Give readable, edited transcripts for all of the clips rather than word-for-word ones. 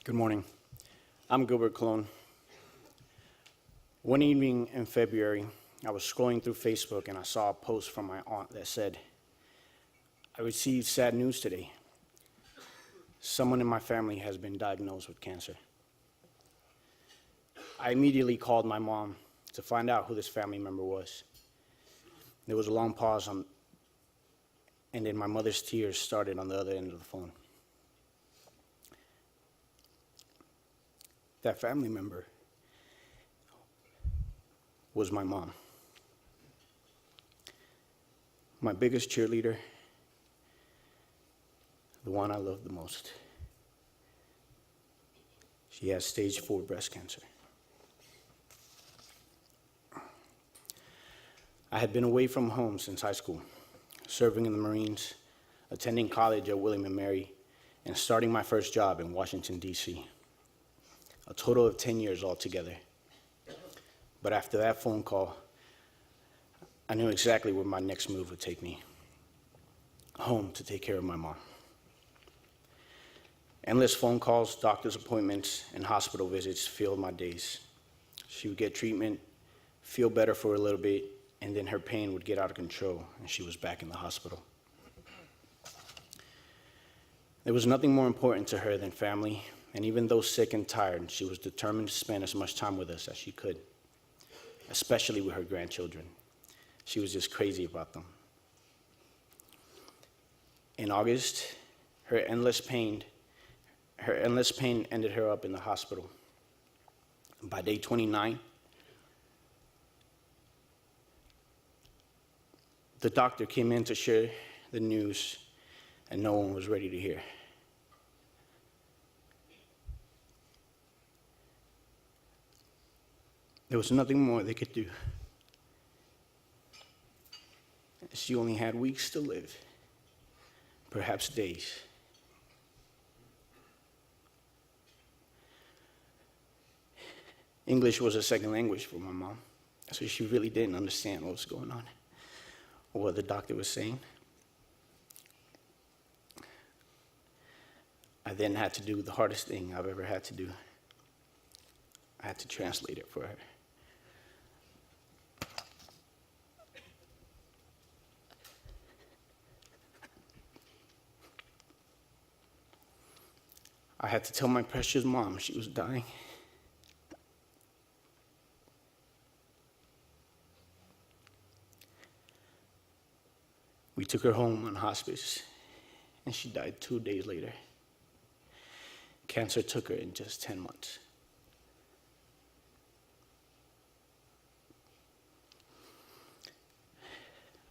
Good morning. I'm Gilbert. One evening in February, I was scrolling through Facebook and I saw a post from my aunt that said, "I received sad news today. Someone in my family has been diagnosed with cancer." I immediately called my mom to find out who this family member was. There was a long pause, and then my mother's tears started on the other end of the phone. That family member was my mom. My biggest cheerleader, the one I loved the most. She has stage 4 breast cancer. I had been away from home since high school, serving in the Marines, attending college at William & Mary, and starting my first job in Washington, D.C. A total of 10 years altogether. But after that phone call, I knew exactly where my next move would take me. Home to take care of my mom. Endless phone calls, doctor's appointments, and hospital visits filled my days. She would get treatment, feel better for a little bit, and then her pain would get out of control, and she was back in the hospital. There was nothing more important to her than family, and even though sick and tired, she was determined to spend as much time with us as she could, especially with her grandchildren. She was just crazy about them. In August, her endless pain ended her up in the hospital. By day 29, the doctor came in to share the news, and no one was ready to hear. There was nothing more they could do. She only had weeks to live, perhaps days. English was a second language for my mom, so she really didn't understand what was going on or what the doctor was saying. I then had to do the hardest thing I've ever had to do. I had to translate it for her. I had to tell my precious mom she was dying. We took her home on hospice, and she died 2 days later. Cancer took her in just 10 months.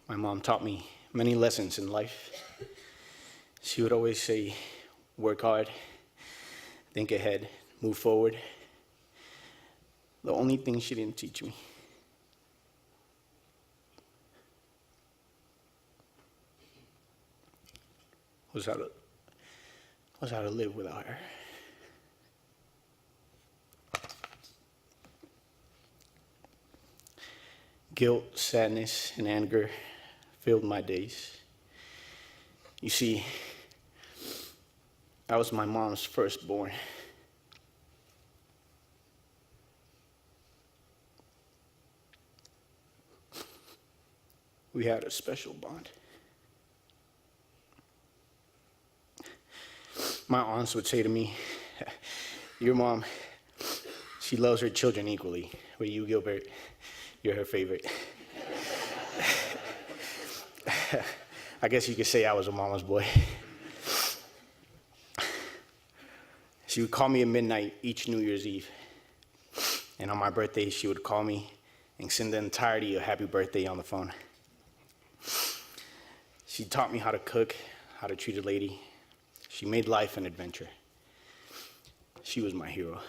My mom taught me many lessons in life. She would always say, work hard, think ahead, move forward. The only thing she didn't teach me was how to live without her. Guilt, sadness, and anger filled my days. You see, I was my mom's firstborn. We had a special bond. My aunts would say to me, "Your mom, she loves her children equally, but you, Gilbert, you're her favorite." I guess you could say I was a mama's boy. She would call me at midnight each New Year's Eve. And on my birthday, she would call me and sing the entirety of Happy Birthday on the phone. She taught me how to cook, how to treat a lady. She made life an adventure. She was my hero.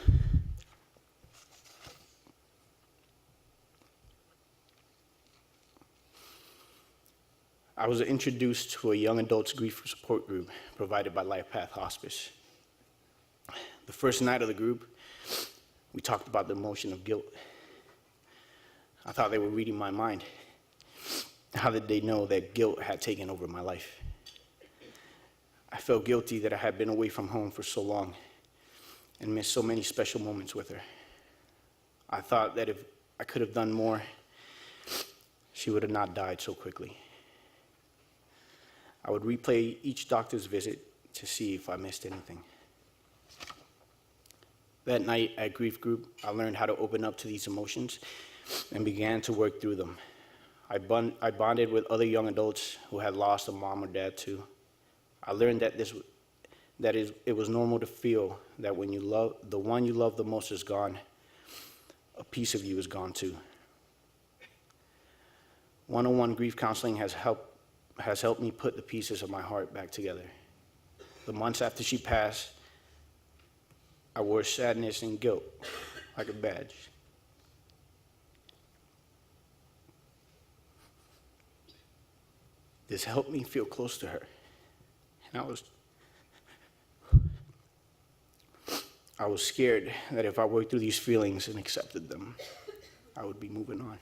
I was introduced to a young adults grief support group provided by LifePath Hospice. The first night of the group, we talked about the emotion of guilt. I thought they were reading my mind. How did they know that guilt had taken over my life? I felt guilty that I had been away from home for so long, and missed so many special moments with her. I thought that if I could have done more, she would have not died so quickly. I would replay each doctor's visit to see if I missed anything. That night at grief group, I learned how to open up to these emotions and began to work through them. I bonded with other young adults who had lost a mom or dad too. I learned that it was normal to feel that when the one you love the most is gone, a piece of you is gone too. One-on-one grief counseling has helped me put the pieces of my heart back together. The months after she passed, I wore sadness and guilt like a badge. This helped me feel close to her, and I was scared that if I worked through these feelings and accepted them, I would be moving on.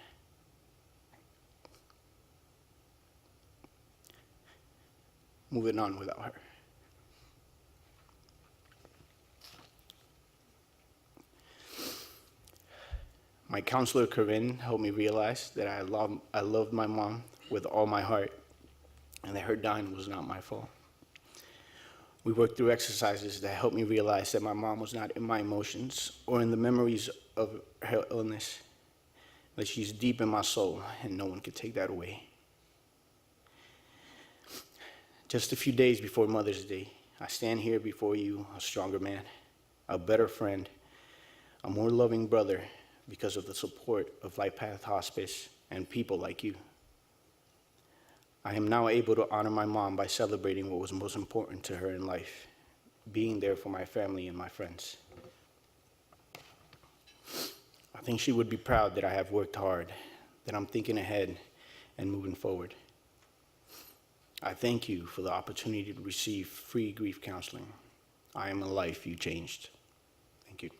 Moving on without her. My counselor, Corinne, helped me realize that I loved my mom with all my heart, and that her dying was not my fault. We worked through exercises that helped me realize that my mom was not in my emotions or in the memories of her illness, but she's deep in my soul, and no one could take that away. Just a few days before Mother's Day, I stand here before you a stronger man, a better friend, a more loving brother, because of the support of Life Path Hospice and people like you. I am now able to honor my mom by celebrating what was most important to her in life, being there for my family and my friends. I think she would be proud that I have worked hard, that I'm thinking ahead and moving forward. I thank you for the opportunity to receive free grief counseling. I am a life you changed. Thank you.